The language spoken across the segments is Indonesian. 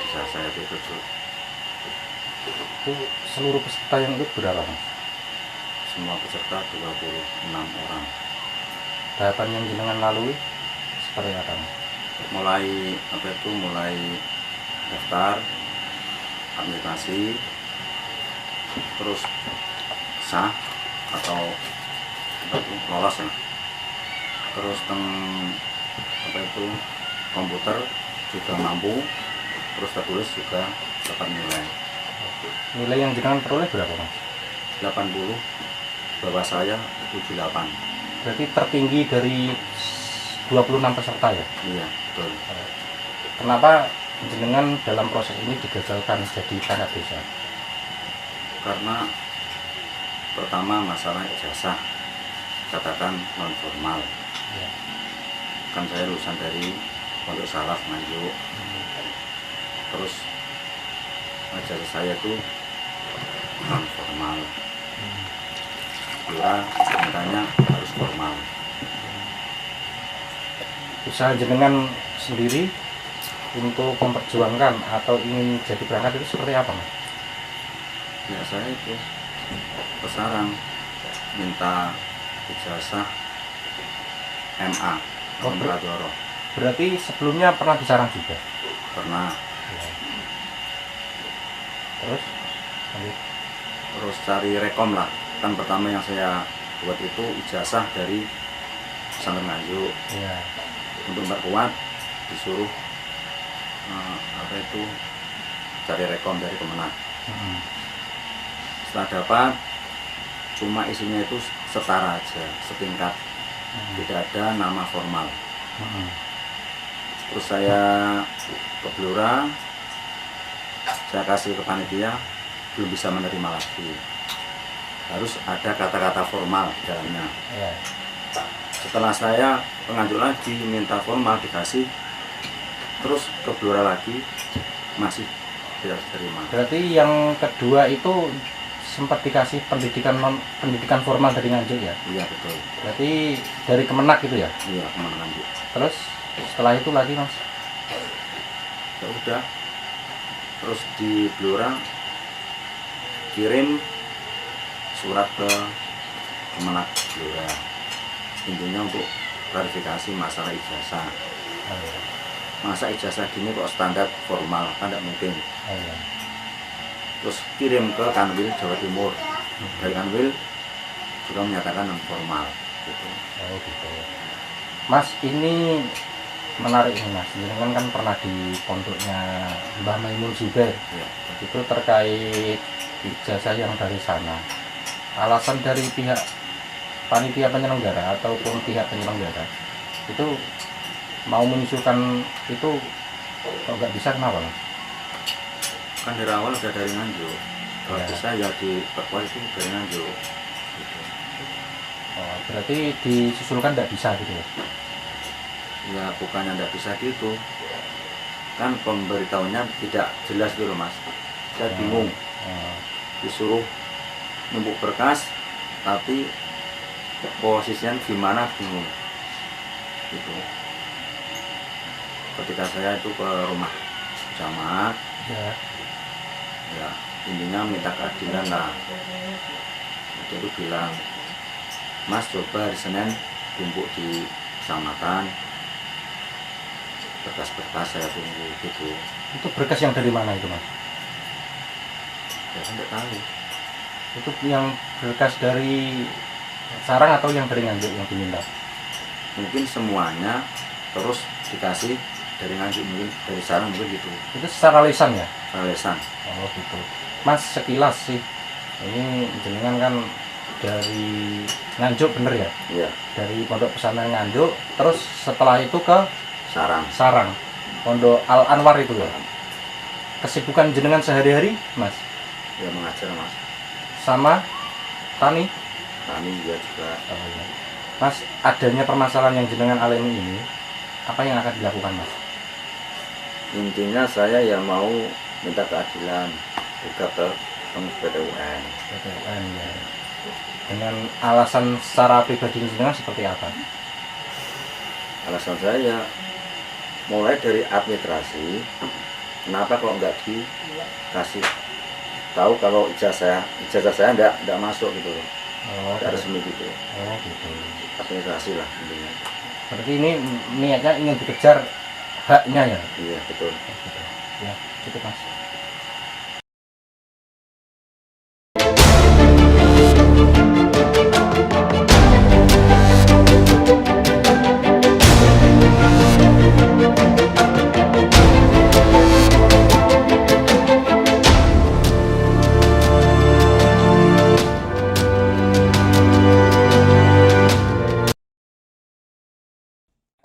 desa saya itu ikut. Itu seluruh peserta yang ikut berapa Mas? Semua peserta 26 orang. Tahapan yang jenengan lalui seperti apa Mas? Mulai daftar, administrasi, terus sah atau lolos lah. Terus komputer juga mampu, terus tertulis juga dapat nilai. Nilai yang jenengan peroleh berapa Mas? 80, bawah saya 78. Berarti tertinggi dari 26 peserta ya? Iya, betul. Kenapa jenengan dalam proses ini digagalkan jadi perangkat desa? Karena pertama masalah ijazah, katakan non formal. Ya. Kan saya lulusan dari Pondok Salaf Nganjuk. Terus ijazah saya itu non formal. Lurah mintanya harus formal. Usaha jenengan sendiri untuk memperjuangkan atau ingin jadi perangkat itu seperti apa Mas? Ya saya itu pesarang minta ijazah MA Nomenklatur. Berarti sebelumnya pernah disarang juga? Pernah. Ya. Terus? Lanjut. Terus cari rekom lah. Kan pertama yang saya buat itu ijazah dari pesantren Nganjuk. Ya. Untuk memperkuat disuruh cari rekom dari Kemenak. Setelah dapat, cuma isinya itu setara aja, setingkat, tidak ada nama formal. Terus saya ke Blora, saya kasih ke panitia, belum bisa menerima lagi. Harus ada kata-kata formal di dalamnya. Ya. Setelah saya pengajuk lagi, minta formal dikasih, terus ke Blora lagi, masih tidak diterima. Berarti yang kedua itu sempat dikasih pendidikan formal dari Nganjuk ya? Iya betul. Berarti dari Kemenak itu ya? Iya Kemenak Nganjuk. Terus setelah itu lagi Mas? Ya udah. Terus di Blora kirim surat ke Kemenak Blora. Intinya untuk klarifikasi masalah ijazah. Masa ijazah gini kok standar formal, kan tidak mungkin. Terus kirim ke Kanwil Jawa Timur. Dari Kanwil juga menyatakan non formal gitu. Oh gitu. Mas, ini menarik nih Mas. Jangan kan pernah di pondoknya Mbah Maimun Zubair. Ya. Itu terkait ijazah yang dari sana. Alasan dari pihak panitia penyelenggara ataupun pihak penyelenggara itu mau menyusulkan itu kalau nggak bisa kenapa Mas? Kan dari awal udah dari Nganjuk. Kalau Ya. bisa ya diperkuat itu dari Nganjuk gitu. Oh, berarti disusulkan nggak bisa gitu ya? Ya bukannya tidak bisa gitu, kan pemberitahunya tidak jelas dulu Mas. Saya bingung, disuruh numpuk berkas tapi posisinya gimana bingung gitu. Ketika saya itu ke rumah camat, ya intinya minta keadilan lah. Dia itu bilang, Mas coba hari Senin tumpuk di kecamatan, berkas-berkas saya tunggu gitu. Itu berkas yang dari mana itu Mas? Ya saya tidak tahu. Itu yang berkas dari sarang atau yang dari Nganjuk yang diminta? Mungkin semuanya terus dikasih dari Nganjuk, mungkin dari sarang mungkin gitu. Itu secara lisan ya? Lesan. Oh gitu. Mas, sekilas sih ini jenengan kan dari Nganjuk bener ya? Iya. Dari pondok pesantren Nganjuk, terus setelah itu ke Sarang. sarang pondok Al Anwar itu ya? Kesibukan jenengan sehari-hari Mas? Ya mengajar Mas. Sama tani? Kami juga juga. Oh, ya. Mas, adanya permasalahan yang jenengan alami ini, apa yang akan dilakukan Mas? Intinya saya ya mau minta keadilan juga ke PT UN. PTN ya. Dengan alasan secara pribadi jenengan seperti apa? Alasan saya mulai dari administrasi kenapa kok nggak dikasih tahu kalau ijazah saya nggak masuk gitu loh, nggak resmi gitu. Oh gitu. Administrasi lah intinya. Berarti ini niatnya ingin dikejar haknya ya? Iya betul. Gitu. Ya, itu Mas.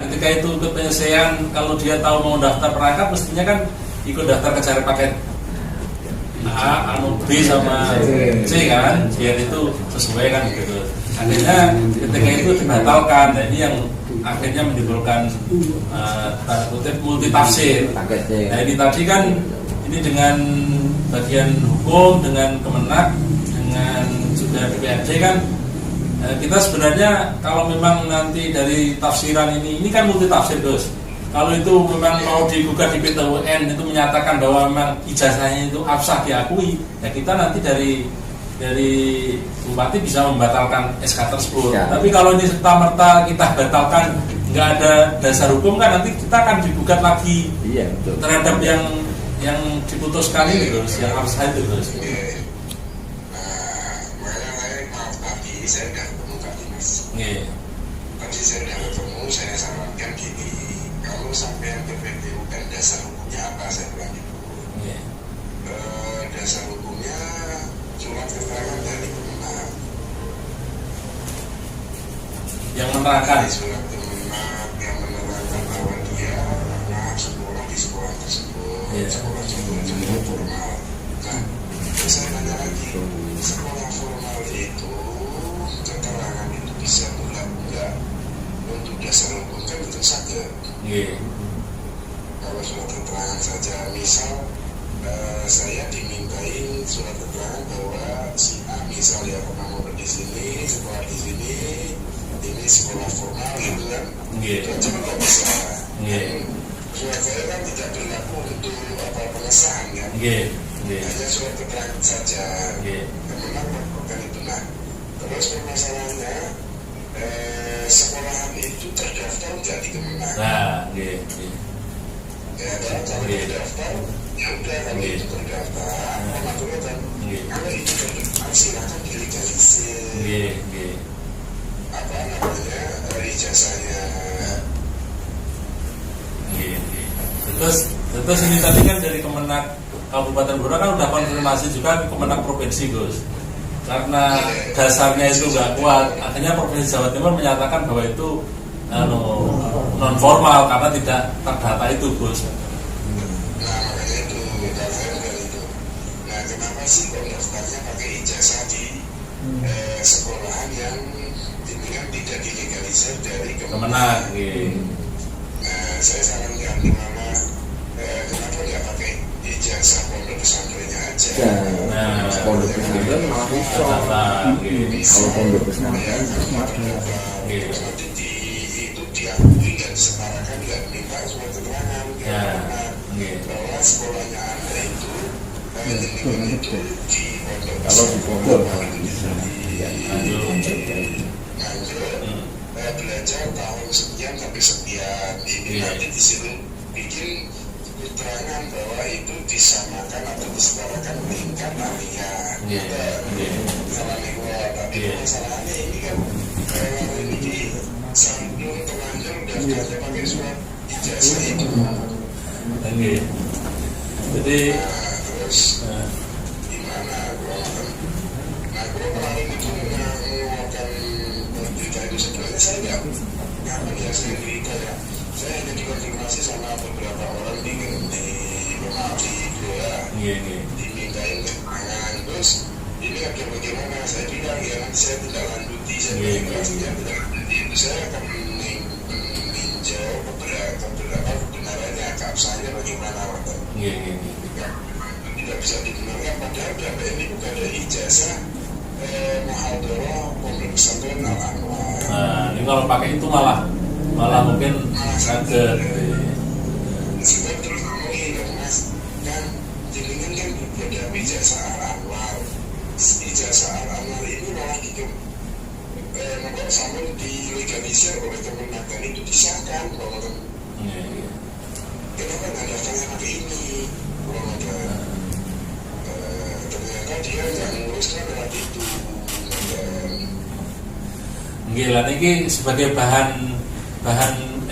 Ketika itu ikut penyelesaian, kalau dia tahu mau daftar perangkat, mestinya kan ikut daftar kejar paket A, B sama C kan, biar itu sesuai kan gitu. Akhirnya ketika itu dibatalkan, nah ini yang akhirnya menimbulkan tanda kutip multi tafsir. Nah ini tadi kan ini dengan bagian hukum, dengan Kemenak, dengan juga DPRD kan. Kita sebenarnya kalau memang nanti dari tafsiran ini kan multi tafsir Gus. Kalau itu memang mau digugat di PT UN itu menyatakan bahwa memang ijazahnya itu absah diakui, ya kita nanti dari Bupati bisa membatalkan SK tersebut. Ya. Tapi kalau ini serta-merta kita batalkan, nggak ada dasar hukum kan nanti kita akan digugat lagi. Iya, betul. Terhadap yang diputuskan ini Gus, yang absah itu Gus. Saya sudah ketemu tadi Mas. Tadi saya sudah ketemu, saya sarankan gini, kalau sampai ke PT UN dasar hukumnya apa, saya bilang gitu. Dasar hukumnya surat keterangan dari Kemenak. Yang menerangkan. Surat Kemenak yang menerangkan bahwa dia anak sekolah di sekolah tersebut, sekolah formal. Nah, terus saya tanya lagi, sekolah formal itu keterangan itu bisa enggak untuk dasar hukum kan itu saja. Kalau surat keterangan saja, misal saya dimintain surat keterangan bahwa si A misal ya pernah mau di sini, sekolah di sini, ini sekolah formal gitu kan, itu aja nggak bisa. Surat saya kan tidak berlaku untuk pengesahan kan. Hanya surat keterangan saja. Kemudian melakukan itu. Nah, terus permasalahannya sekolahan itu terdaftar nggak di Kemenak? Ya, kalau terdaftar, ya udah kalau itu terdaftar, kan kalau itu terdaftar silakan dilegalisir. Apa namanya ijazahnya? Terus ini tadi kan dari Kemenak Kabupaten Blora kan udah konfirmasi juga ke Kemenak Provinsi Gus. Karena dasarnya itu nggak kuat, akhirnya Provinsi Jawa Timur menyatakan bahwa itu non formal karena tidak terdata itu Gus. Nah makanya itu dasarnya dari itu. Nah kenapa sih kok daftarnya pakai ijazah di sekolahan yang dengan tidak dilegalisir dari Kemenak? Nah saya sarankan gimana kenapa nggak pakai ijazah pondok pesantrennya aja? Pondok pesantren malah bisa. Kalau pondok pesantren nanti itu diakui dan disetarakan dan minta surat keterangan bahwa sekolahnya Anda itu itu di pondok kalau di pondok belajar tahun sekian sampai sekian ini nanti disuruh bikin keterangan bahwa itu disamakan atau disetarakan tingkat alia. Tapi masalahnya ini kan ini sebelum terlanjur daftarnya pakai surat ijazah itu. Jadi terus gimana nah kalau kemarin itu mengeluarkan berita itu sebenarnya saya nggak menjelaskan berita ya. Saya hanya dikonfirmasi sama beberapa orang di Blora, dimintain keterangan. Terus ini akhir bagaimana? Saya bilang ya nanti saya tidak lanjuti, saya bilang tidak lanjuti. Itu saya akan meninjau kebenarannya, keabsahannya bagaimana waktu. Tidak bisa dibenarkan padahal berapa ini bukan ada ijazah muhadharah pondok pesantren Al-Anwar. Nah, ini kalau pakai itu malah mungkin kaget. Sebab terus ngomongin Mas, ijazah Al-Anwar. Ijazah Al-Anwar ini malah sampai dilegalisir oleh Kemenak dan itu disahkan bahwa kenapa nggak daftarnya pakai ini? Ternyata dia nggak menguruskan lewat itu. Gila, ini sebagai bahan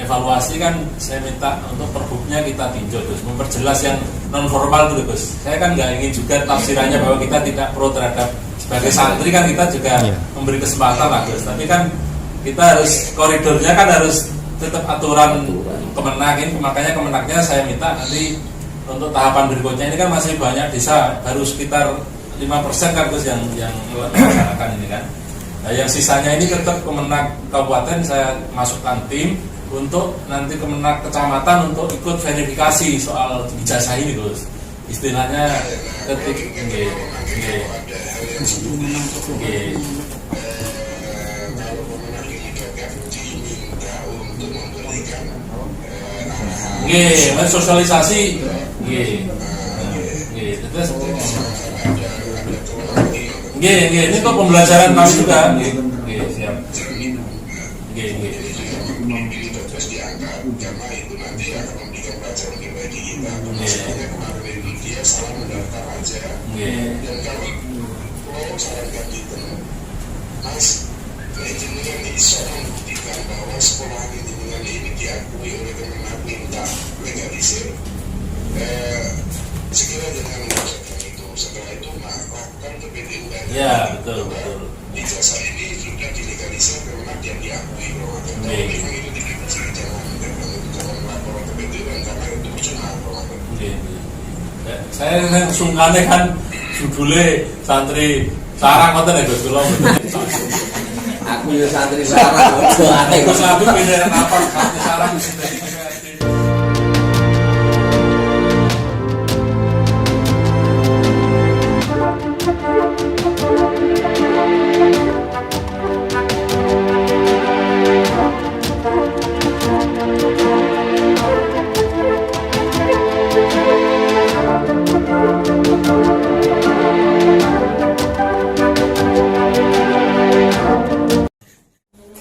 evaluasi kan saya minta untuk perbuknya kita tinjau terus memperjelas yang non formal gitu Gus. Saya kan nggak ingin juga tafsirannya bahwa kita tidak pro terhadap sebagai santri kan kita juga memberi kesempatan lah Gus. Tapi kan kita harus koridornya kan harus tetap aturan Kemenak ini, makanya Kemenaknya saya minta nanti untuk tahapan berikutnya ini kan masih banyak desa baru sekitar 5% kan Gus yang melaksanakan ini kan. Nah, yang sisanya ini tetap Kemenak Kabupaten saya masukkan tim untuk nanti Kemenak Kecamatan untuk ikut verifikasi soal ijazah ini Gus. Istilahnya ketik sosialisasi ini kok pembelajaran kami juga siap terus diangkat karena itu nanti akan memberikan pelajaran bagi kita. Maksudnya kemarin itu dia salah mendaftar aja dan kalau sarankan kita Mas jenengan bisa membuktikan bahwa sekolah jenengan ini diakui oleh Kemenak minta legalisir sekiranya jangan mengucapkan itu. Setelah itu lakukan ke PTUN. Ya betul. Ijazah ini sudah dilegalisir Kemenak yang diakui bahwa memang itu dilegalisir jangan lapor ke PTUN karena itu percuma. Saya sungkane kan judulnya santri sarang ngoten ya Gus kula. Aku ya santri sarang. Aku satu beda apa santri sarang di sini.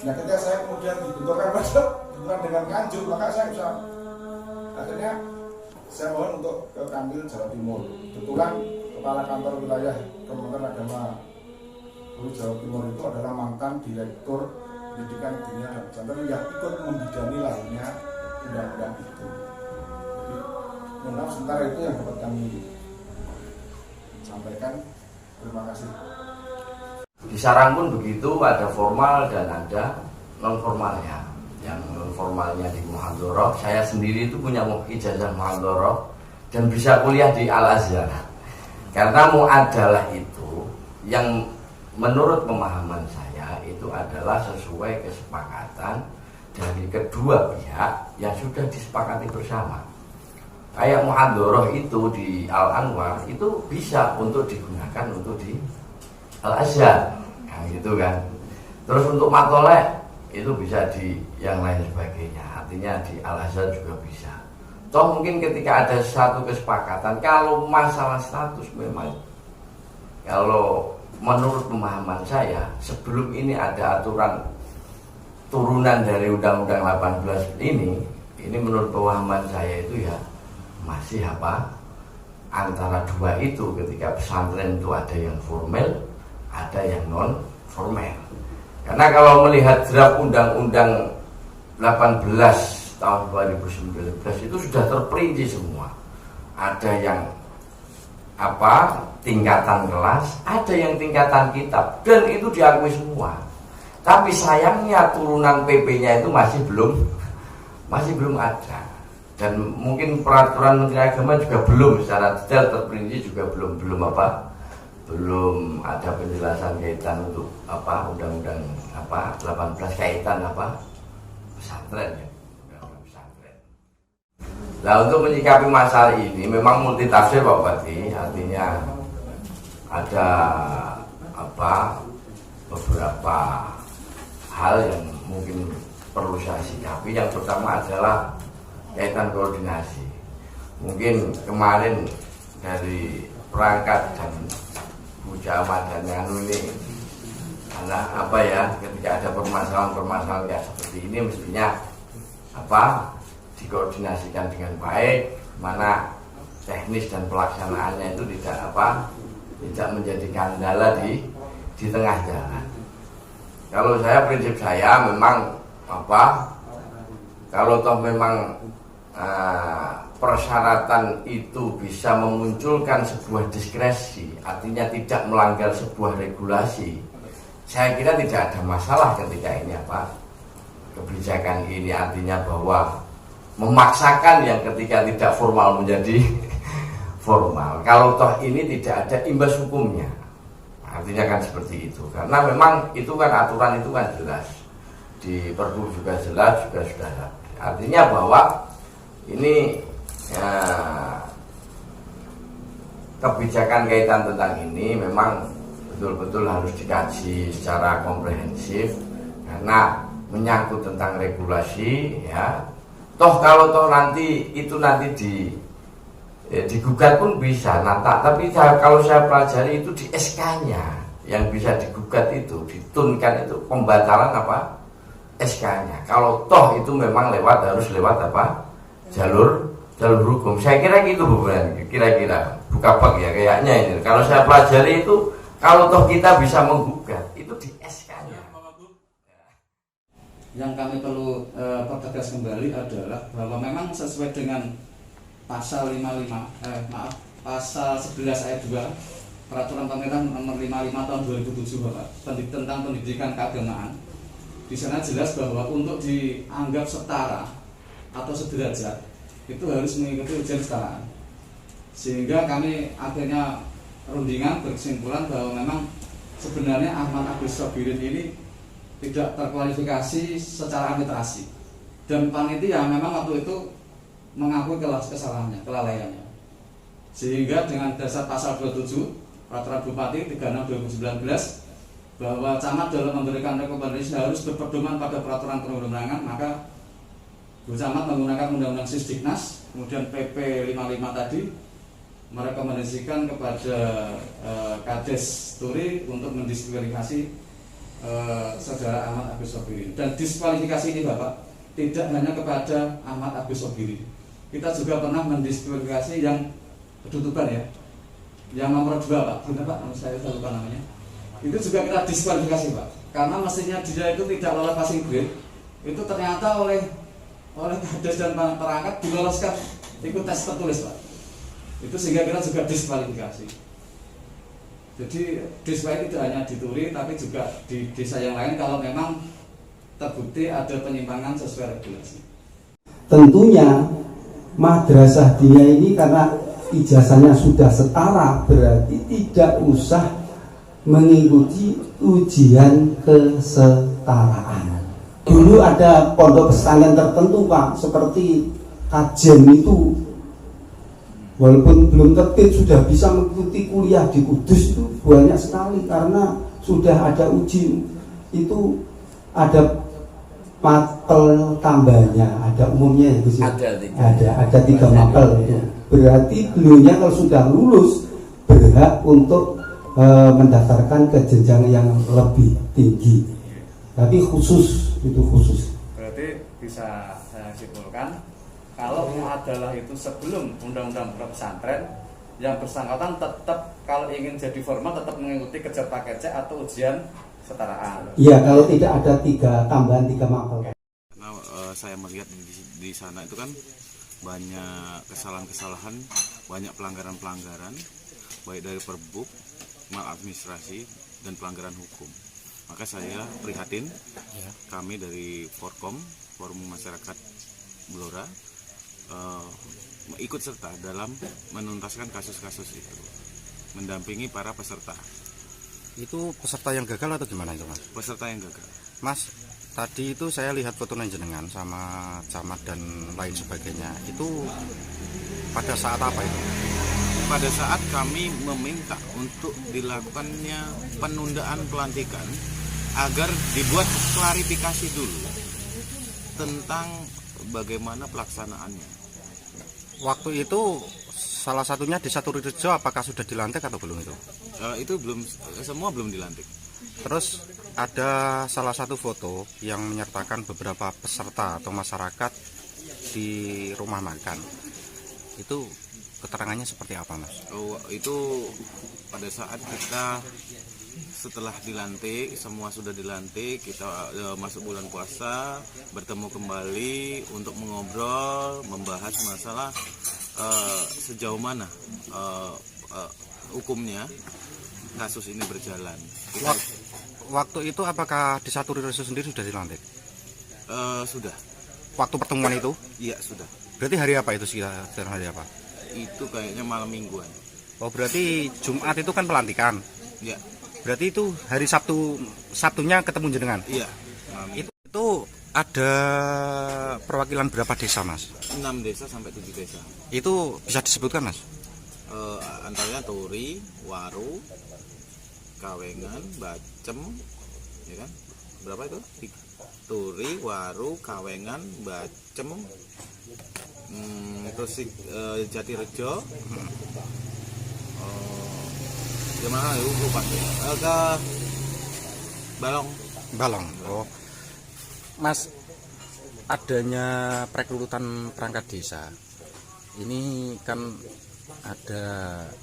Nah, ketika saya kemudian dibenturkan dengan Nganjuk, maka saya bisa akhirnya saya mohon untuk ke Kanwil Jawa Timur. Kebetulan kepala kantor wilayah Kementerian Agama Jawa Timur itu adalah mantan direktur pendidikan dunia dan pesantren yang ikut membidani lahirnya undang-undang itu. Jadi, sementara itu yang dapat kami sampaikan. Terima kasih. Di sarang pun begitu, ada formal dan ada non formalnya. Yang non formalnya di Muhadharah, saya sendiri itu punya ijazah Muhadharah dan bisa kuliah di Al-Azhar. Karena muadalah itu yang menurut pemahaman saya itu adalah sesuai kesepakatan dari kedua pihak yang sudah disepakati bersama. Kayak Muhadharah itu di Al-Anwar itu bisa untuk digunakan untuk di Al-Azhar, nah, gitu kan. Terus untuk matoleh itu bisa di yang lain sebagainya. Artinya di Al-Azhar juga bisa. Toh mungkin ketika ada satu kesepakatan, kalau masalah status memang, kalau menurut pemahaman saya sebelum ini ada aturan turunan dari Undang-Undang 18 ini menurut pemahaman saya itu ya masih antara dua itu, ketika pesantren itu ada yang formal, ada yang non formal. Karena kalau melihat draft Undang-Undang 18 tahun 2019 itu sudah terperinci semua. Ada yang tingkatan kelas, ada yang tingkatan kitab, dan itu diakui semua. Tapi sayangnya turunan PP-nya itu masih belum ada. Dan mungkin peraturan Menteri Agama juga belum secara detail terperinci, juga belum ada penjelasan kaitan untuk undang-undang 18 kaitan pesantren ya. Nah, untuk menyikapi masalah ini memang multitafsir Pak Bupati, artinya ada beberapa hal yang mungkin perlu saya sikapi. Yang pertama adalah kaitan koordinasi. Mungkin kemarin dari perangkat dan Bu Camat dan Anu ini anak apa ya, ketika ada permasalahan kayak seperti ini mestinya apa dikoordinasikan dengan baik, mana teknis dan pelaksanaannya itu tidak menjadi kendala di tengah jalan. Kalau prinsip saya memang kalau toh memang persyaratan itu bisa memunculkan sebuah diskresi, artinya tidak melanggar sebuah regulasi, saya kira tidak ada masalah ketika ini kebijakan ini, artinya bahwa memaksakan yang ketika tidak formal menjadi formal. Kalau toh ini tidak ada imbas hukumnya, artinya kan seperti itu. Karena memang itu kan aturan itu kan jelas, di Perbu juga jelas, juga sudah ada. Artinya bahwa ini kebijakan kaitan tentang ini memang betul-betul harus dikaji secara komprehensif, karena menyangkut tentang regulasi ya. Toh kalau nanti digugat pun bisa. Tapi kalau saya pelajari itu di SK-nya yang bisa digugat itu, ditunkan itu pembatalan SK-nya. Kalau toh itu memang harus lewat jalur hukum. Saya kira gitu bukan? Kira-kira buka bak ya kayaknya ini. Kalau saya pelajari itu, kalau toh kita bisa menggugat itu di SK-nya. Yang kami perlu pertegas kembali adalah bahwa memang sesuai dengan pasal 11 ayat 2 Peraturan Pemerintah Nomor 55 Tahun 2007 Bapak, tentang pendidikan keagamaan. Di sana jelas bahwa untuk dianggap setara atau sederajat itu harus mengikuti ujian kesetaraan. Sehingga kami akhirnya rundingan berkesimpulan bahwa memang sebenarnya Ahmad Agus Sobirin ini tidak terkualifikasi secara administrasi, dan panitia memang waktu itu mengakui kesalahannya, kelalaiannya. Sehingga dengan dasar pasal 27 Peraturan Bupati 36/2019 bahwa camat dalam memberikan rekomendasi harus berpedoman pada peraturan perundang-undangan, maka Bu Camat menggunakan Undang-Undang Sisdiknas, kemudian PP 55 tadi merekomendasikan kepada Kades Turi untuk mendiskualifikasi saudara Ahmad Agus Sobirin. Dan diskualifikasi ini Bapak tidak hanya kepada Ahmad Agus Sobirin, kita juga pernah mendiskualifikasi yang kedutuban ya, yang nomor 2 Pak, benar Pak, saya lupa namanya. Itu juga kita diskualifikasi Pak, karena mestinya dia itu tidak lolos passing grade, itu ternyata oleh Kades dan perangkat diloloskan ikut tes tertulis Pak. Itu sehingga kita juga diskualifikasi. Jadi diskualifikasi tidak hanya di Turi, tapi juga di desa yang lain kalau memang terbukti ada penyimpangan sesuai regulasi. Tentunya madrasah dia ini karena ijazahnya sudah setara, berarti tidak usah mengikuti ujian kesetaraan. Dulu ada pondok pesantren tertentu Pak, seperti Kajen itu, walaupun belum terbit sudah bisa mengikuti kuliah di Kudus, itu banyak sekali karena sudah ada uji, itu ada mapel tambahnya, ada umumnya ya Gus ya? Ada 3 mapel itu. Berarti beliaunya kalau sudah lulus berhak untuk mendaftarkan ke jenjang yang lebih tinggi. Tapi khusus. Berarti bisa saya simpulkan, kalau adalah itu sebelum Undang-Undang Pesantren, yang bersangkutan tetap kalau ingin jadi formal tetap mengikuti kejar paket C atau ujian kesetaraan. Iya, kalau tidak ada tambahan 3 mapel. Nah, saya melihat di sana itu kan banyak kesalahan-kesalahan, banyak pelanggaran-pelanggaran, baik dari Perbub, maladministrasi, dan pelanggaran hukum. Maka saya prihatin, kami dari Forkom, Forum Masyarakat Blora, ikut serta dalam menuntaskan kasus-kasus itu, mendampingi para peserta. Itu peserta yang gagal atau gimana itu Mas? Peserta yang gagal. Mas, tadi itu saya lihat foto jenengan sama camat dan lain sebagainya. Itu pada saat apa itu? Pada saat kami meminta untuk dilakukannya penundaan pelantikan agar dibuat klarifikasi dulu tentang bagaimana pelaksanaannya. Waktu itu salah satunya Desa Turirejo, apakah sudah dilantik atau belum itu? Itu belum, semua belum dilantik. Terus ada salah satu foto yang menyertakan beberapa peserta atau masyarakat di rumah makan. Itu keterangannya seperti apa, Mas? Oh, itu pada saat kita setelah dilantik, semua sudah dilantik, kita masuk bulan puasa, bertemu kembali untuk mengobrol, membahas masalah sejauh mana hukumnya kasus ini berjalan. Waktu itu apakah Desa Turirejo sendiri sudah dilantik? Sudah. Waktu pertemuan itu? Iya, sudah. Berarti hari apa itu, sekitar hari apa? Itu kayaknya malam mingguan. Oh, berarti Jumat itu kan pelantikan. Iya. Berarti itu hari Sabtunya ketemu jenengan? Iya. Itu ada perwakilan berapa desa, Mas? 6 desa sampai 7 desa. Itu bisa disebutkan, Mas? Antaranya Turi, Waru, Kawengan, Bacem, ya kan? Berapa itu? Turi, Waru, Kawengan, Bacem, terus Jatirejo, gimana ya, lupa ke Balong. Oh, Mas, adanya perekrutan perangkat desa ini kan ada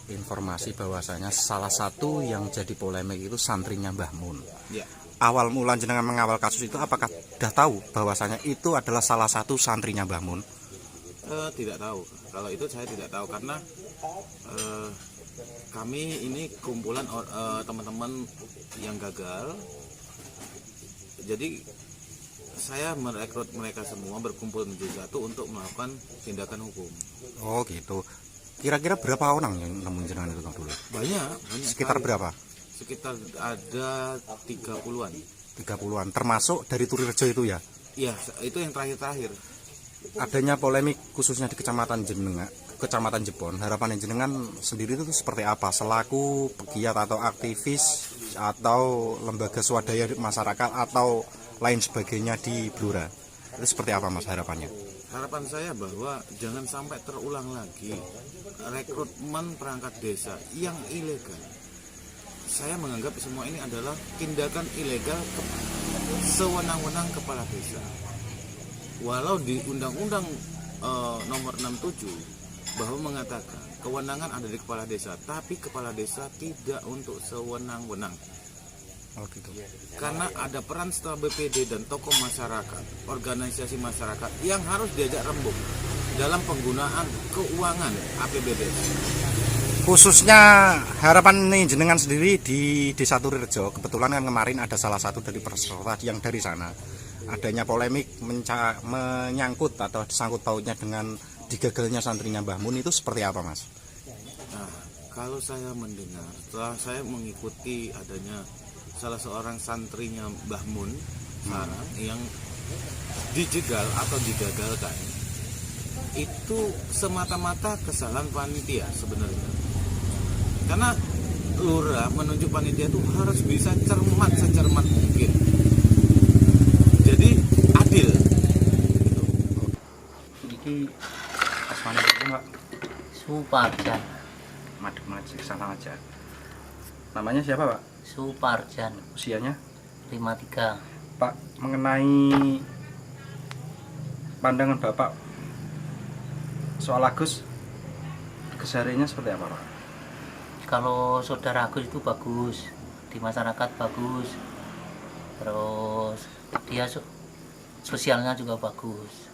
informasi bahwasanya salah satu yang jadi polemik itu santrinya Mbah Mun. Ya. Awal mula jenengan mengawal kasus itu, apakah sudah tahu bahwasanya itu adalah salah satu santrinya Mbah Mun? Tidak tahu. Kalau itu saya tidak tahu karena kami ini kumpulan teman-teman yang gagal. Jadi saya merekrut mereka semua berkumpul menjadi satu untuk melakukan tindakan hukum. Oh gitu. Kira-kira berapa orang yang nemuin jenengan itu dulu? Banyak sekitar sekali. Berapa? Sekitar ada 30-an. 30-an, termasuk dari Turirejo itu ya? Iya, itu yang terakhir-terakhir. Adanya polemik khususnya di Kecamatan Jepon. Harapan jenengan sendiri itu seperti apa? Selaku pegiat atau aktivis atau lembaga swadaya masyarakat atau lain sebagainya di Blora, itu seperti apa, Mas, harapannya? Harapan saya bahwa jangan sampai terulang lagi rekrutmen perangkat desa yang ilegal. Saya menganggap semua ini adalah tindakan ilegal sewenang-wenang kepala desa. Walau di Undang-Undang nomor 67 bahwa mengatakan kewenangan ada di kepala desa, tapi kepala desa tidak untuk sewenang-wenang. Oh, gitu. Karena ada peran setelah BPD dan tokoh masyarakat, organisasi masyarakat yang harus diajak rembuk dalam penggunaan keuangan APBD. Khususnya harapan nih jenengan sendiri di Desa Turirejo, kebetulan kan kemarin ada salah satu dari peserta yang dari sana. Adanya polemik menyangkut atau disangkut pautnya dengan digagalnya santrinya Mbah Mun, itu seperti apa, Mas? Nah, kalau saya mendengar, setelah saya mengikuti adanya salah seorang santrinya Mbah Mun sekarang yang dijegal atau digagalkan, itu semata-mata kesalahan panitia sebenarnya. Karena lurah menunjuk panitia itu harus bisa secermat mungkin. Jadi adil. Ini asmane itu Mbak Suparjan. Madep sana aja. Namanya siapa, Pak? Suparjan. Usianya? 53. Pak, mengenai pandangan Bapak soal Agus, kesehariannya seperti apa, Pak? Kalau saudara Agus itu bagus, di masyarakat bagus, terus dia sosialnya juga bagus.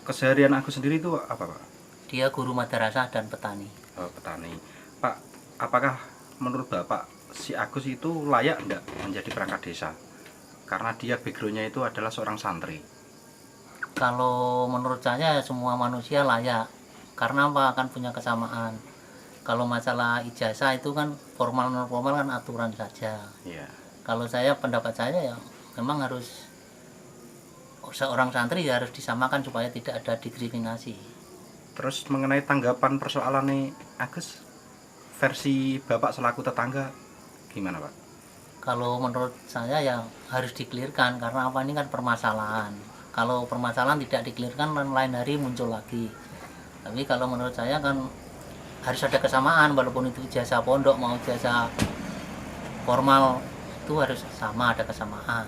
Keseharian Agus sendiri itu apa, Pak? Dia guru madrasah dan petani. Oh, petani. Pak, apakah menurut Bapak si Agus itu layak enggak menjadi perangkat desa? Karena dia backgroundnya itu adalah seorang santri. Kalau menurut saya semua manusia layak, karena apa? Akan punya kesamaan. Kalau masalah ijazah itu kan formal non formal kan aturan saja. Iya. Kalau saya pendapat saya ya memang harus seorang santri ya harus disamakan supaya tidak ada diskriminasi. Terus mengenai tanggapan persoalan nih Agus, versi Bapak selaku tetangga gimana, Pak? Kalau menurut saya ya harus dikelirkan karena apa, ini kan permasalahan. Kalau permasalahan tidak dikelirkan lain hari muncul lagi. Tapi kalau menurut saya kan harus ada kesamaan, walaupun itu ijazah pondok mau ijazah formal itu harus sama, ada kesamaan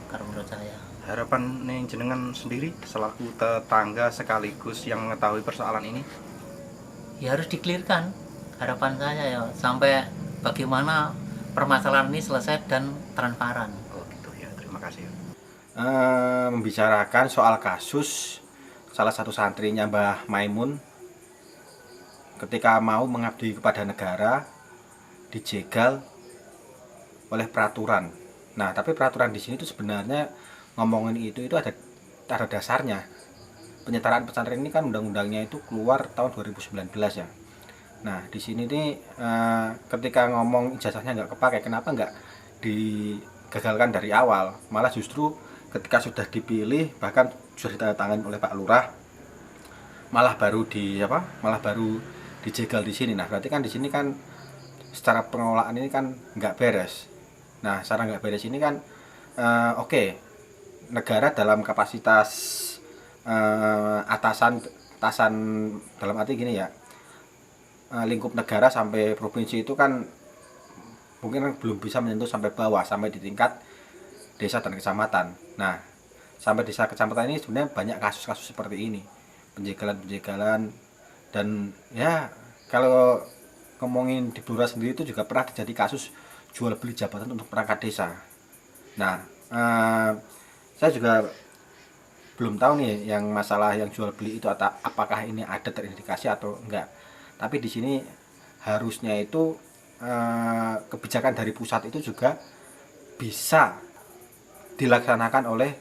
kalau menurut saya. Harapan nih jenengan sendiri selaku tetangga sekaligus yang mengetahui persoalan ini? Ya harus dikelirkan, harapan saya ya, sampai bagaimana permasalahan ini selesai dan transparan. Oh gitu ya, terima kasih. Membicarakan soal kasus salah satu santrinya Mbah Maimun ketika mau mengabdi kepada negara dijegal oleh peraturan. Nah, tapi peraturan di sini itu sebenarnya ngomongin itu ada dasarnya. Penyetaraan pesantren ini kan undang-undangnya itu keluar tahun 2019 ya. Nah, di sini nih ketika ngomong ijazahnya nggak kepakai, kenapa nggak digagalkan dari awal? Malah justru ketika sudah dipilih, bahkan sudah ditandatangani oleh Pak Lurah, malah baru dijegal di sini. Nah, berarti kan di sini kan secara pengelolaan ini kan nggak beres. Nah, secara nggak beres ini kan oke, negara dalam kapasitas atasan dalam arti gini ya, lingkup negara sampai provinsi itu kan mungkin belum bisa menyentuh sampai bawah, sampai di tingkat desa dan kecamatan. Nah, sampai desa kecamatan ini sebenarnya banyak kasus-kasus seperti ini, penjegalan dan ya kalau ngomongin di Blora sendiri itu juga pernah terjadi kasus jual beli jabatan untuk perangkat desa. Nah, saya juga belum tahu nih yang masalah yang jual beli itu apakah ini ada terindikasi atau enggak. Tapi di sini harusnya itu kebijakan dari pusat itu juga bisa dilaksanakan oleh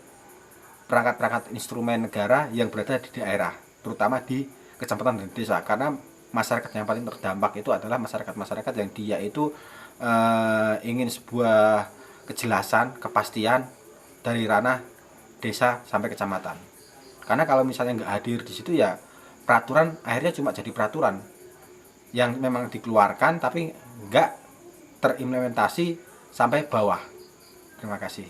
perangkat-perangkat instrumen negara yang berada di daerah, terutama di kecamatan dan desa, karena masyarakat yang paling terdampak itu adalah masyarakat-masyarakat yang dia itu ingin sebuah kejelasan, kepastian dari ranah desa sampai kecamatan. Karena kalau misalnya nggak hadir di situ ya peraturan akhirnya cuma jadi peraturan yang memang dikeluarkan tapi nggak terimplementasi sampai bawah. Terima kasih.